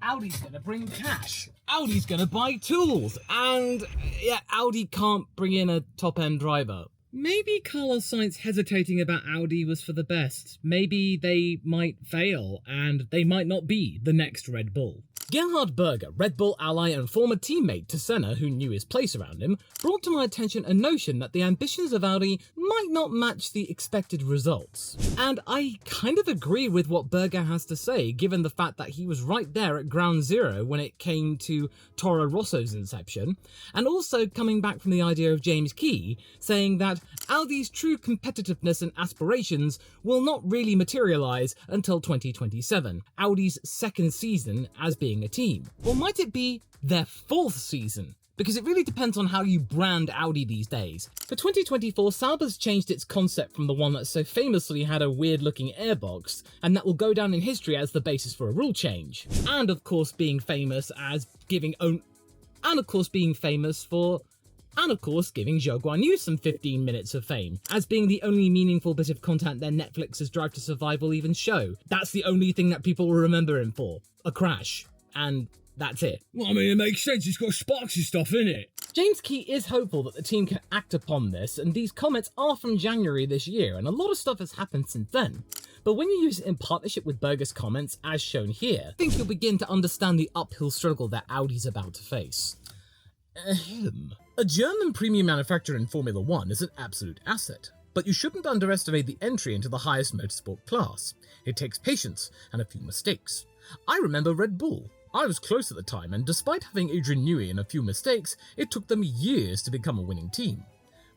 Audi's gonna bring cash. Audi's gonna buy tools. And yeah, Audi can't bring in a top-end driver. Maybe Carlos Sainz hesitating about Audi was for the best. Maybe they might fail, and they might not be the next Red Bull. Gerhard Berger, Red Bull ally and former teammate to Senna, who knew his place around him, brought to my attention a notion that the ambitions of Audi might not match the expected results. And I kind of agree with what Berger has to say, given the fact that he was right there at ground zero when it came to Toro Rosso's inception, and also coming back from the idea of James Key, saying that Audi's true competitiveness and aspirations will not really materialise until 2027, Audi's second season as being a team. Or might it be their fourth season? Because it really depends on how you brand Audi these days. For 2024, Sauber's changed its concept from the one that so famously had a weird-looking airbox, and that will go down in history as the basis for a rule change. And of course being famous as giving giving Zhou Guanyu some 15 minutes of fame, as being the only meaningful bit of content their Netflix's Drive to Survive will even show. That's the only thing that people will remember him for. A crash. And that's it. Well, I mean, it makes sense. It's got Sparksy stuff in it. James Key is hopeful that the team can act upon this, and these comments are from January this year, and a lot of stuff has happened since then. But when you use it in partnership with Berger's comments, as shown here, I think you'll begin to understand the uphill struggle that Audi's about to face. A German premium manufacturer in Formula 1 is an absolute asset, but you shouldn't underestimate the entry into the highest motorsport class. It takes patience and a few mistakes. I remember Red Bull. I was close at the time, and despite having Adrian Newey and a few mistakes, it took them years to become a winning team.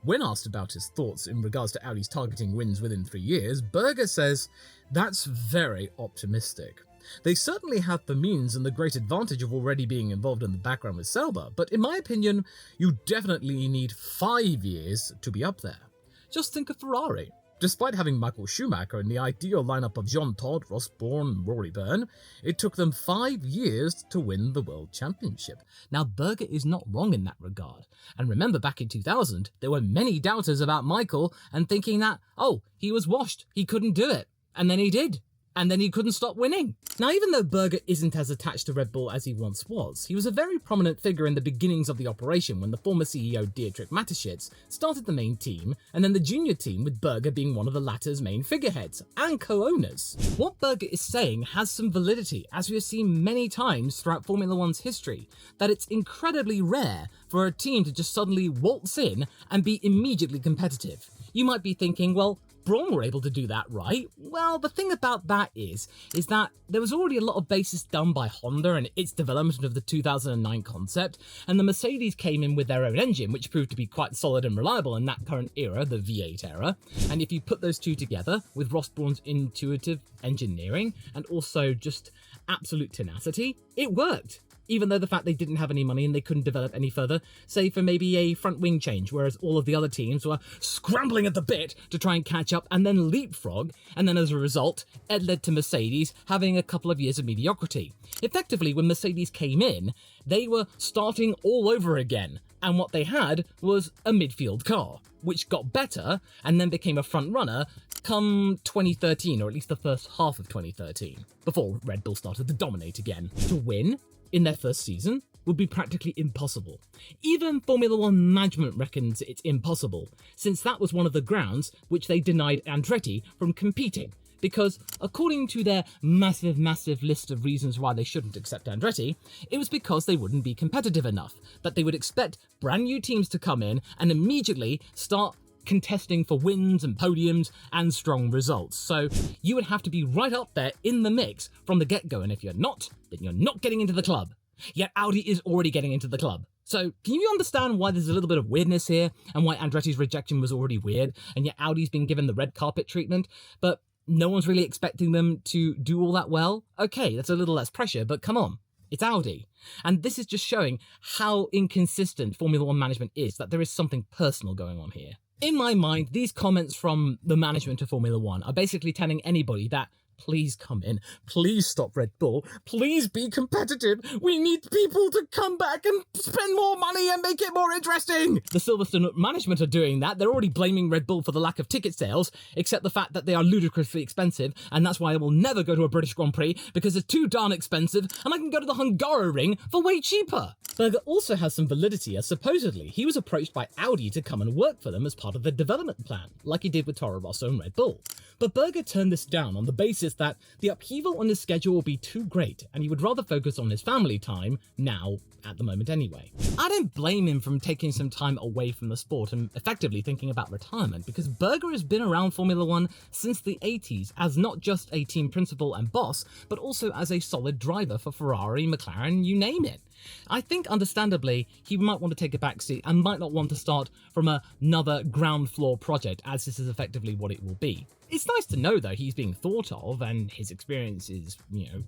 When asked about his thoughts in regards to Audi's targeting wins within 3 years, Berger says, "That's very optimistic. They certainly have the means and the great advantage of already being involved in the background with Sauber, but in my opinion, you definitely need 5 years to be up there. Just think of Ferrari. Despite having Michael Schumacher in the ideal lineup of Jean Todt, Ross Brawn and Rory Byrne, it took them 5 years to win the World Championship." Now, Berger is not wrong in that regard. And remember, back in 2000, there were many doubters about Michael and thinking that, oh, he was washed, he couldn't do it. And then he did. And then he couldn't stop winning. Now, even though Berger isn't as attached to Red Bull as he once was, he was a very prominent figure in the beginnings of the operation when the former CEO Dietrich Mateschitz started the main team, and then the junior team with Berger being one of the latter's main figureheads and co-owners. What Berger is saying has some validity, as we have seen many times throughout Formula One's history, that it's incredibly rare for a team to just suddenly waltz in and be immediately competitive. You might be thinking, well, Brawn were able to do that, right? Well, the thing about that is that there was already a lot of basis done by Honda and its development of the 2009 concept, and the Mercedes came in with their own engine, which proved to be quite solid and reliable in that current era, the V8 era. And if you put those two together with Ross Brawn's intuitive engineering and also just absolute tenacity, it worked. Even though the fact they didn't have any money and they couldn't develop any further, save for maybe a front wing change, whereas all of the other teams were scrambling at the bit to try and catch up and then leapfrog, and then as a result, it led to Mercedes having a couple of years of mediocrity. Effectively, when Mercedes came in, they were starting all over again, and what they had was a midfield car, which got better and then became a front runner come 2013, or at least the first half of 2013, before Red Bull started to dominate again. To win in their first season would be practically impossible. Even Formula One management reckons it's impossible, since that was one of the grounds which they denied Andretti from competing, because according to their massive list of reasons why they shouldn't accept Andretti, it was because they wouldn't be competitive enough, that they would expect brand new teams to come in and immediately start contesting for wins and podiums and strong results. So you would have to be right up there in the mix from the get-go, and if you're not, then you're not getting into the club. Yet Audi is already getting into the club. So can you understand why there's a little bit of weirdness here, and why Andretti's rejection was already weird, and yet Audi's been given the red carpet treatment, but no one's really expecting them to do all that well? Okay, that's a little less pressure, but come on. It's Audi. And this is just showing how inconsistent Formula One management is, that there is something personal going on here. In my mind, these comments from the management of Formula One are basically telling anybody that please come in. Please stop Red Bull. Please be competitive. We need people to come back and spend more money and make it more interesting. The Silverstone management are doing that. They're already blaming Red Bull for the lack of ticket sales, except the fact that they are ludicrously expensive, and that's why I will never go to a British Grand Prix, because it's too darn expensive, and I can go to the Hungaroring for way cheaper. Berger also has some validity, as supposedly he was approached by Audi to come and work for them as part of their development plan, like he did with Toro Rosso and Red Bull. But Berger turned this down on the basis that the upheaval on his schedule will be too great, and he would rather focus on his family time, now, at the moment anyway. I don't blame him from taking some time away from the sport and effectively thinking about retirement, because Berger has been around Formula 1 since the 80s as not just a team principal and boss, but also as a solid driver for Ferrari, McLaren, you name it. I think, understandably, he might want to take a backseat and might not want to start from another ground floor project, as this is effectively what it will be. It's nice to know, though, he's being thought of, and his experience is,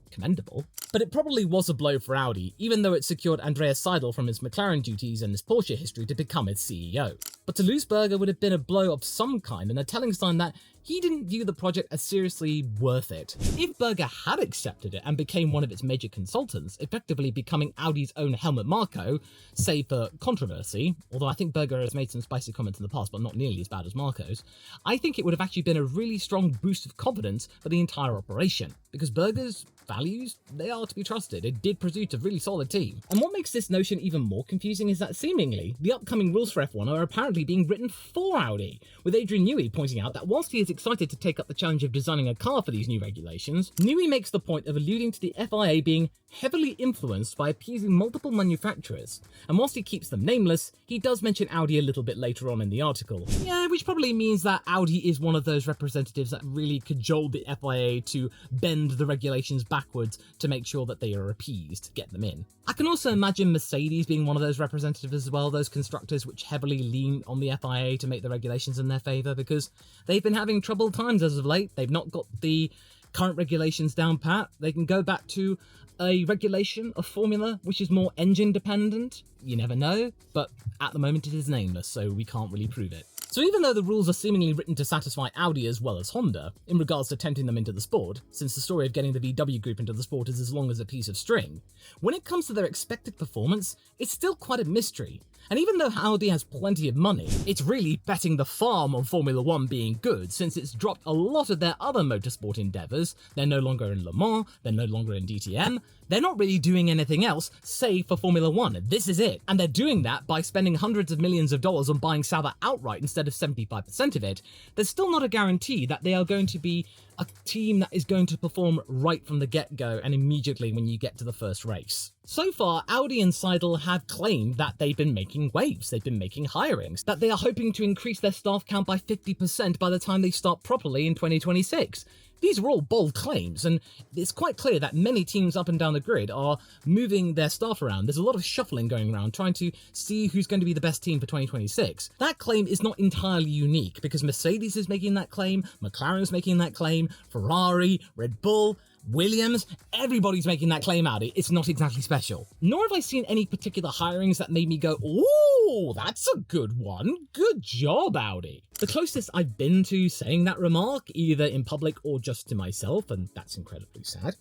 commendable. But it probably was a blow for Audi, even though it secured Andreas Seidel from his McLaren duties and his Porsche history to become its CEO. But to lose Berger would have been a blow of some kind, and a telling sign that he didn't view the project as seriously worth it. If Berger had accepted it and became one of its major consultants, effectively becoming Audi's own Helmut Marko, save for controversy, although I think Berger has made some spicy comments in the past, but not nearly as bad as Marko's, I think it would have actually been a really strong boost of confidence for the entire operation, because Berger's values, they are to be trusted. It did produce a really solid team. And what makes this notion even more confusing is that seemingly the upcoming rules for F1 are apparently being written for Audi, with Adrian Newey pointing out that whilst he is excited to take up the challenge of designing a car for these new regulations, Newey makes the point of alluding to the FIA being heavily influenced by appeasing multiple manufacturers, and whilst he keeps them nameless, he does mention Audi a little bit later on in the article. Yeah, which probably means that Audi is one of those representatives that really cajoled the FIA to bend the regulations backwards to make sure that they are appeased, get them in. I can also imagine Mercedes being one of those representatives as well, those constructors which heavily lean on the FIA to make the regulations in their favour, because they've been having troubled times as of late. They've not got the current regulations down pat. They can go back to a regulation of formula which is more engine dependent. You never know, but at the moment it is nameless, so we can't really prove it. So even though the rules are seemingly written to satisfy Audi as well as Honda, in regards to tempting them into the sport, since the story of getting the VW group into the sport is as long as a piece of string, when it comes to their expected performance, it's still quite a mystery. And even though Audi has plenty of money, it's really betting the farm on Formula 1 being good, since it's dropped a lot of their other motorsport endeavours. They're no longer in Le Mans, they're no longer in DTM, they're not really doing anything else, save for Formula 1. This is it. And they're doing that by spending hundreds of millions of dollars on buying Sauber outright instead of 75% of it. There's still not a guarantee that they are going to be a team that is going to perform right from the get-go and immediately when you get to the first race. So far, Audi and Seidel have claimed that they've been making waves, they've been making hirings, that they are hoping to increase their staff count by 50% by the time they start properly in 2026. These are all bold claims, and it's quite clear that many teams up and down the grid are moving their staff around. There's a lot of shuffling going around, trying to see who's going to be the best team for 2026. That claim is not entirely unique, because Mercedes is making that claim, McLaren's making that claim, Ferrari, Red Bull, Williams, everybody's making that claim, Audi. It's not exactly special. Nor have I seen any particular hirings that made me go, ooh, that's a good one. Good job, Audi. The closest I've been to saying that remark, either in public or just to myself, and that's incredibly sad,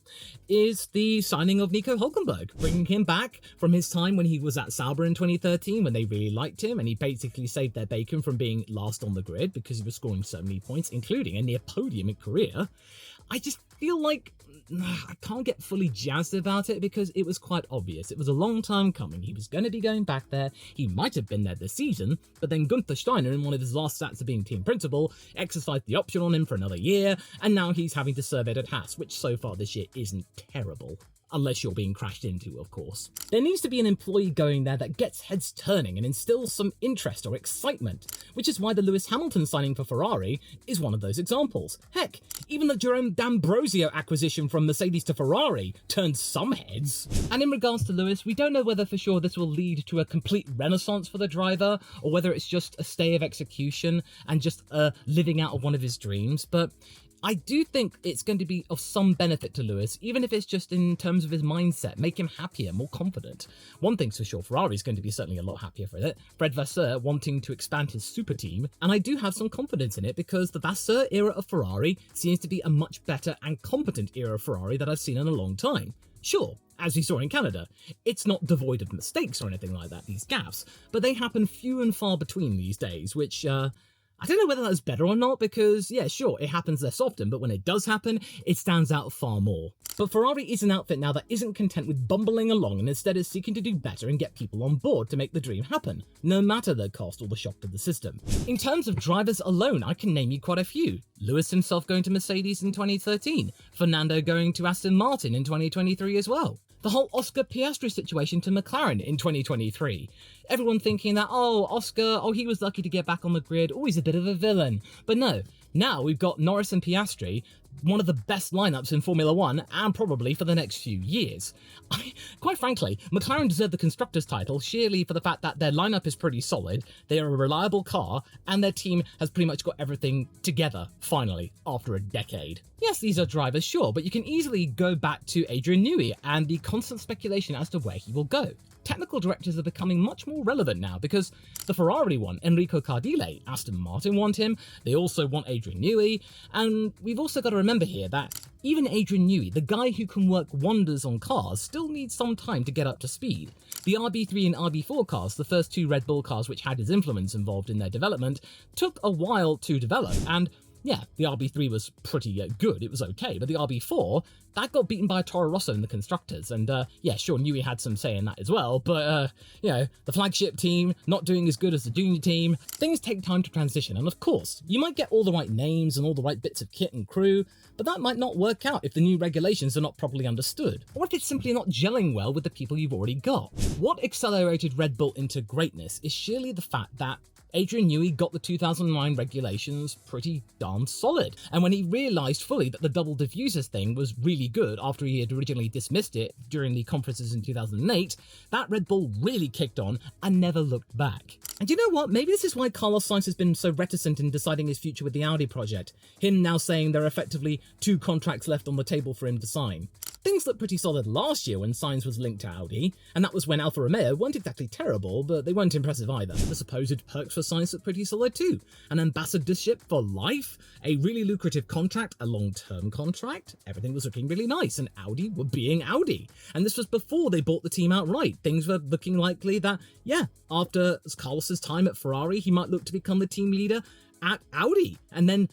is the signing of Nico Hülkenberg, bringing him back from his time when he was at Sauber in 2013, when they really liked him, and he basically saved their bacon from being last on the grid because he was scoring so many points, including a near podium career. I just feel like I can't get fully jazzed about it because it was quite obvious. It was a long time coming. He was going to be going back there. He might have been there this season, but then Gunther Steiner, in one of his last stats of being team principal, exercised the option on him for another year, and now he's having to serve it at Haas, which so far this year isn't terrible. Unless you're being crashed into, of course. There needs to be an employee going there that gets heads turning and instills some interest or excitement, which is why the Lewis Hamilton signing for Ferrari is one of those examples. Heck, even the Jerome D'Ambrosio acquisition from Mercedes to Ferrari turned some heads. And in regards to Lewis, we don't know whether for sure this will lead to a complete renaissance for the driver, or whether it's just a stay of execution and just a living out of one of his dreams, but I do think it's going to be of some benefit to Lewis, even if it's just in terms of his mindset, make him happier, more confident. One thing's for sure, Ferrari's going to be certainly a lot happier for it. Fred Vasseur wanting to expand his super team, and I do have some confidence in it because the Vasseur era of Ferrari seems to be a much better and competent era of Ferrari that I've seen in a long time. Sure, as we saw in Canada, it's not devoid of mistakes or anything like that, these gaffes, but they happen few and far between these days, which, I don't know whether that's better or not because, yeah, sure, it happens less often, but when it does happen, it stands out far more. But Ferrari is an outfit now that isn't content with bumbling along and instead is seeking to do better and get people on board to make the dream happen, no matter the cost or the shock to the system. In terms of drivers alone, I can name you quite a few. Lewis himself going to Mercedes in 2013, Fernando going to Aston Martin in 2023 as well. The whole Oscar Piastri situation to McLaren in 2023. Everyone thinking that, Oscar, he was lucky to get back on the grid, he's a bit of a villain. But no, now we've got Norris and Piastri, one of the best lineups in Formula 1 and probably for the next few years. Quite frankly, McLaren deserve the Constructors' title sheerly for the fact that their lineup is pretty solid, they are a reliable car, and their team has pretty much got everything together, finally, after a decade. Yes, these are drivers, sure, but you can easily go back to Adrian Newey and the constant speculation as to where he will go. Technical directors are becoming much more relevant now because the Ferrari want Enrico Cardile, Aston Martin want him, they also want Adrian Newey, and we've also got to remember here that even Adrian Newey, the guy who can work wonders on cars, still needs some time to get up to speed. The RB3 and RB4 cars, the first two Red Bull cars which had his influence involved in their development, took a while to develop, and yeah, the RB3 was pretty good, it was okay, but the RB4, that got beaten by Toro Rosso in the Constructors, and yeah, sure, Newey had some say in that as well, but the flagship team not doing as good as the junior team, things take time to transition, and of course, you might get all the right names and all the right bits of kit and crew, but that might not work out if the new regulations are not properly understood, or if it's simply not gelling well with the people you've already got. What accelerated Red Bull into greatness is surely the fact that Adrian Newey got the 2009 regulations pretty darn solid, and when he realised fully that the double diffusers thing was really good after he had originally dismissed it during the conferences in 2008, that Red Bull really kicked on and never looked back. And you know what, maybe this is why Carlos Sainz has been so reticent in deciding his future with the Audi project, him now saying there are effectively 2 contracts left on the table for him to sign. Things looked pretty solid last year when Sainz was linked to Audi, and that was when Alfa Romeo weren't exactly terrible, but they weren't impressive either. The supposed perks for Sainz looked pretty solid too. An ambassadorship for life, a really lucrative contract, a long-term contract, everything was looking really nice, and Audi were being Audi. And this was before they bought the team outright. Things were looking likely that, yeah, after Carlos's time at Ferrari, he might look to become the team leader at Audi.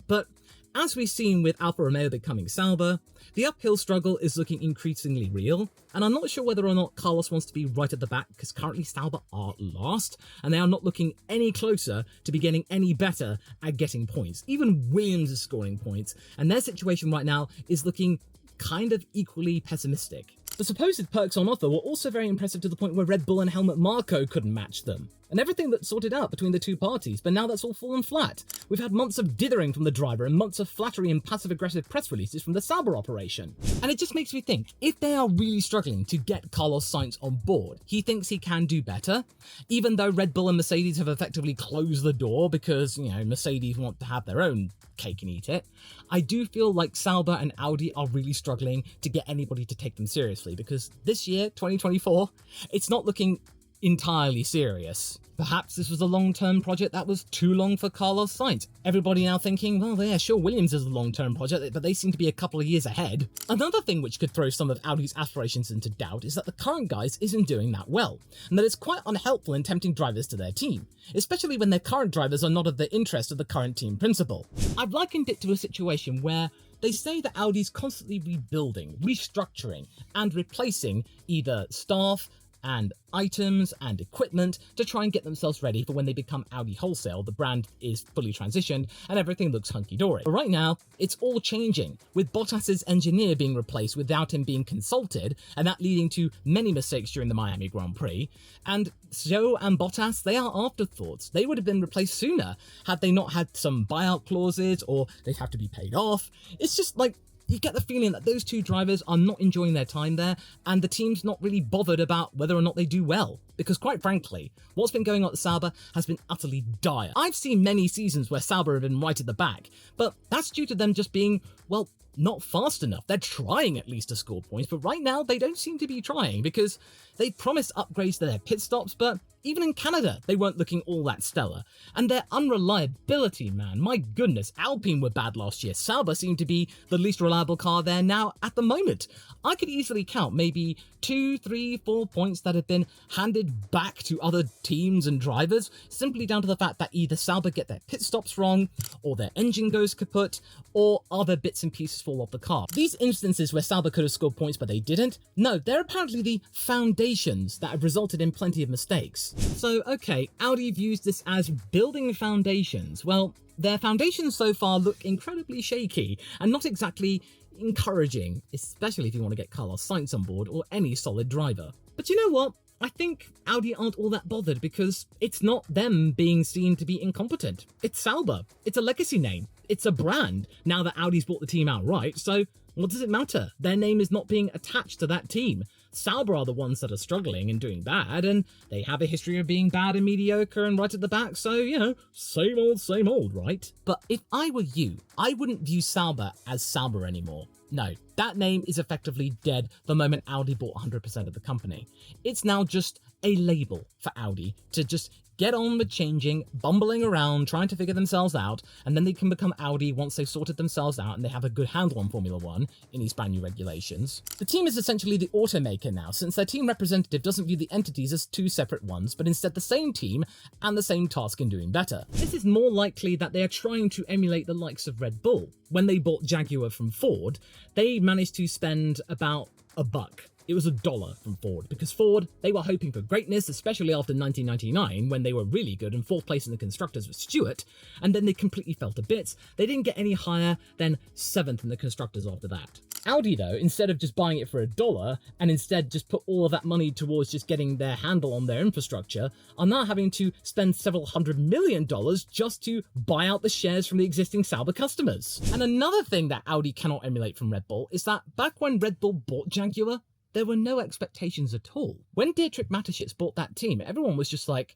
But as we've seen with Alfa Romeo becoming Sauber, the uphill struggle is looking increasingly real, and I'm not sure whether or not Carlos wants to be right at the back because currently Sauber are last, and they are not looking any closer to be getting any better at getting points. Even Williams is scoring points, and their situation right now is looking kind of equally pessimistic. The supposed perks on offer were also very impressive to the point where Red Bull and Helmut Marko couldn't match them, and everything that sorted out between the two parties, but now that's all fallen flat. We've had months of dithering from the driver and months of flattery and passive-aggressive press releases from the Sauber operation. And it just makes me think, if they are really struggling to get Carlos Sainz on board, he thinks he can do better, even though Red Bull and Mercedes have effectively closed the door because, Mercedes want to have their own cake and eat it. I do feel like Sauber and Audi are really struggling to get anybody to take them seriously because this year, 2024, it's not looking entirely serious. Perhaps this was a long-term project that was too long for Carlos Sainz. Everybody now thinking, well, yeah, sure, Williams is a long-term project, but they seem to be a couple of years ahead. Another thing which could throw some of Audi's aspirations into doubt is that the current guys isn't doing that well, and that it's quite unhelpful in tempting drivers to their team, especially when their current drivers are not of the interest of the current team principal. I've likened it to a situation where they say that Audi's constantly rebuilding, restructuring, and replacing either staff, and items and equipment to try and get themselves ready for when they become Audi wholesale, the brand is fully transitioned and everything looks hunky-dory. But right now, it's all changing, with Bottas's engineer being replaced without him being consulted, and that leading to many mistakes during the Miami Grand Prix. And Zhou and Bottas, they are afterthoughts. They would have been replaced sooner had they not had some buyout clauses or they'd have to be paid off. It's just like, you get the feeling that those two drivers are not enjoying their time there, and the team's not really bothered about whether or not they do well. Because quite frankly, what's been going on at Sauber has been utterly dire. I've seen many seasons where Sauber have been right at the back, but that's due to them just being, well, not fast enough. They're trying at least to score points, but right now they don't seem to be trying because they promised upgrades to their pit stops, but even in Canada, they weren't looking all that stellar. And their unreliability, man, my goodness, Alpine were bad last year. Sauber seemed to be the least reliable car there now at the moment. I could easily count maybe 2, 3, 4 points that have been handed back to other teams and drivers simply down to the fact that either Sauber get their pit stops wrong, or their engine goes kaput, or other bits and pieces fall off the car. These instances where Sauber could have scored points but they didn't, no, they're apparently the foundations that have resulted in plenty of mistakes. So, okay, Audi views this as building foundations. Well, their foundations so far look incredibly shaky and not exactly encouraging, especially if you want to get Carlos Sainz on board or any solid driver. But you know what? I think Audi aren't all that bothered because it's not them being seen to be incompetent. It's Sauber. It's a legacy name. It's a brand now that Audi's bought the team outright, so what does it matter? Their name is not being attached to that team. Sauber are the ones that are struggling and doing bad, and they have a history of being bad and mediocre and right at the back, so, you know, same old, right? But if I were you, I wouldn't view Sauber as Sauber anymore. No, that name is effectively dead the moment Audi bought 100% of the company. It's now just a label for Audi to just get on with changing, bumbling around, trying to figure themselves out, and then they can become Audi once they've sorted themselves out and they have a good handle on Formula 1 in these brand new regulations. The team is essentially the automaker now, since their team representative doesn't view the entities as two separate ones, but instead the same team and the same task in doing better. This is more likely that they are trying to emulate the likes of Red Bull. When they bought Jaguar from Ford, they managed to spend about $1. It was $1 from Ford, because Ford, they were hoping for greatness, especially after 1999, when they were really good and 4th place in the Constructors with Stewart, and then they completely fell to bits. They didn't get any higher than 7th in the Constructors after that. Audi, though, instead of just buying it for $1, and instead just put all of that money towards just getting their handle on their infrastructure, are now having to spend several $100 million just to buy out the shares from the existing Sauber customers. And another thing that Audi cannot emulate from Red Bull is that back when Red Bull bought Jaguar, there were no expectations at all. When Dietrich Mateschitz bought that team, everyone was just like,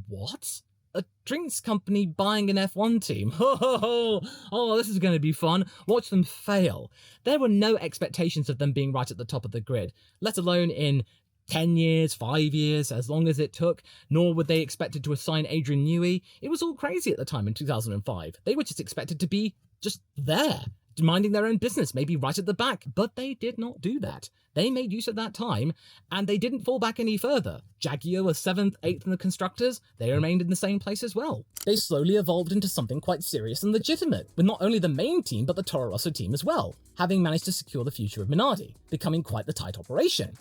what? A drinks company buying an F1 team? Oh, this is going to be fun. Watch them fail. There were no expectations of them being right at the top of the grid, let alone in 10 years, 5 years, as long as it took, nor were they expected to assign Adrian Newey. It was all crazy at the time in 2005. They were just expected to be just there, minding their own business, maybe right at the back, but they did not do that. They made use of that time, and they didn't fall back any further. Jaguar was 7th, 8th in the Constructors. They remained in the same place as well. They slowly evolved into something quite serious and legitimate, with not only the main team, but the Toro Rosso team as well, having managed to secure the future of Minardi, becoming quite the tight operation.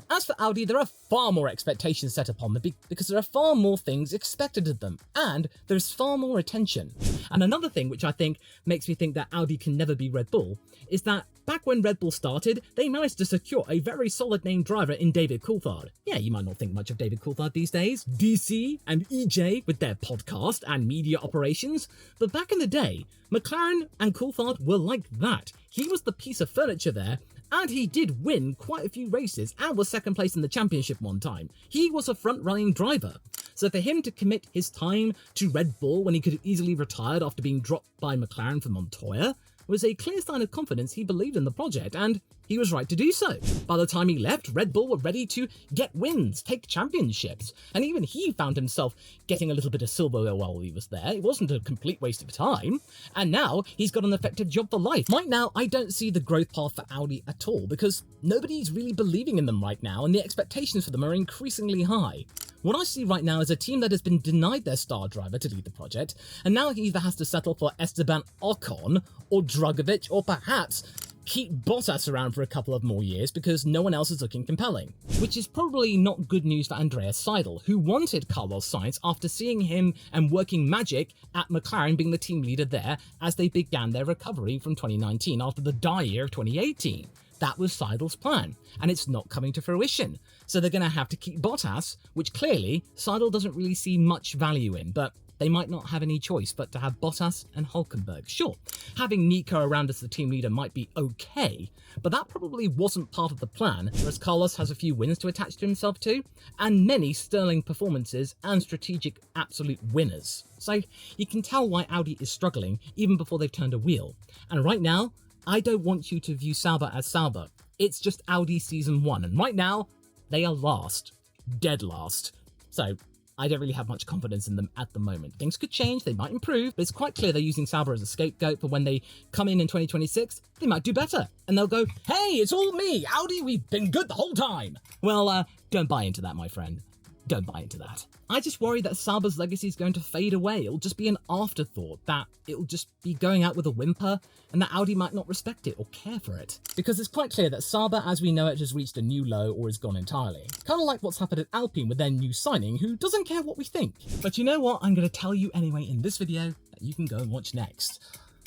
As for Audi, there are far more expectations set upon them because there are far more things expected of them, and there's far more attention. And another thing which I think makes me think that Audi can never be Red Bull is that back when Red Bull started, they managed to secure a very solid name driver in David Coulthard. Yeah, you might not think much of David Coulthard these days, DC and EJ with their podcast and media operations, but back in the day, McLaren and Coulthard were like that. He was the piece of furniture there, and he did win quite a few races and was 2nd place in the championship one time. He was a front-running driver. So for him to commit his time to Red Bull when he could have easily retired after being dropped by McLaren for Montoya was a clear sign of confidence he believed in the project, and he was right to do so. By the time he left, Red Bull were ready to get wins, take championships, and even he found himself getting a little bit of silverware while he was there. It wasn't a complete waste of time, and now he's got an effective job for life. Right now, I don't see the growth path for Audi at all, because nobody's really believing in them right now, and the expectations for them are increasingly high. What I see right now is a team that has been denied their star driver to lead the project, and now he either has to settle for Esteban Ocon, or Drugovich, or perhaps keep Bottas around for a couple of more years because no one else is looking compelling. Which is probably not good news for Andreas Seidel, who wanted Carlos Sainz after seeing him and working magic at McLaren being the team leader there as they began their recovery from 2019 after the dire year of 2018. That was Seidel's plan, and it's not coming to fruition. So they're going to have to keep Bottas, which clearly Seidel doesn't really see much value in, but they might not have any choice but to have Bottas and Hülkenberg. Sure, having Nico around as the team leader might be okay, but that probably wasn't part of the plan, whereas Carlos has a few wins to attach to himself to, and many sterling performances and strategic absolute winners. So you can tell why Audi is struggling even before they've turned a wheel. And right now, I don't want you to view Sauber as Sauber. It's just Audi Season 1, and right now, they are last. Dead last. So I don't really have much confidence in them at the moment. Things could change, they might improve, but it's quite clear they're using Sauber as a scapegoat for when they come in 2026, they might do better. And they'll go, hey, it's all me, Audi, we've been good the whole time. Well, don't buy into that, my friend. Don't buy into that. I just worry that Sauber's legacy is going to fade away. It'll just be an afterthought, that it'll just be going out with a whimper, and that Audi might not respect it or care for it. Because it's quite clear that Sauber, as we know it, has reached a new low or is gone entirely. Kind of like what's happened at Alpine with their new signing, who doesn't care what we think. But you know what? I'm going to tell you anyway in this video that you can go and watch next.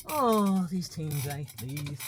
Oh, these teams, eh? These.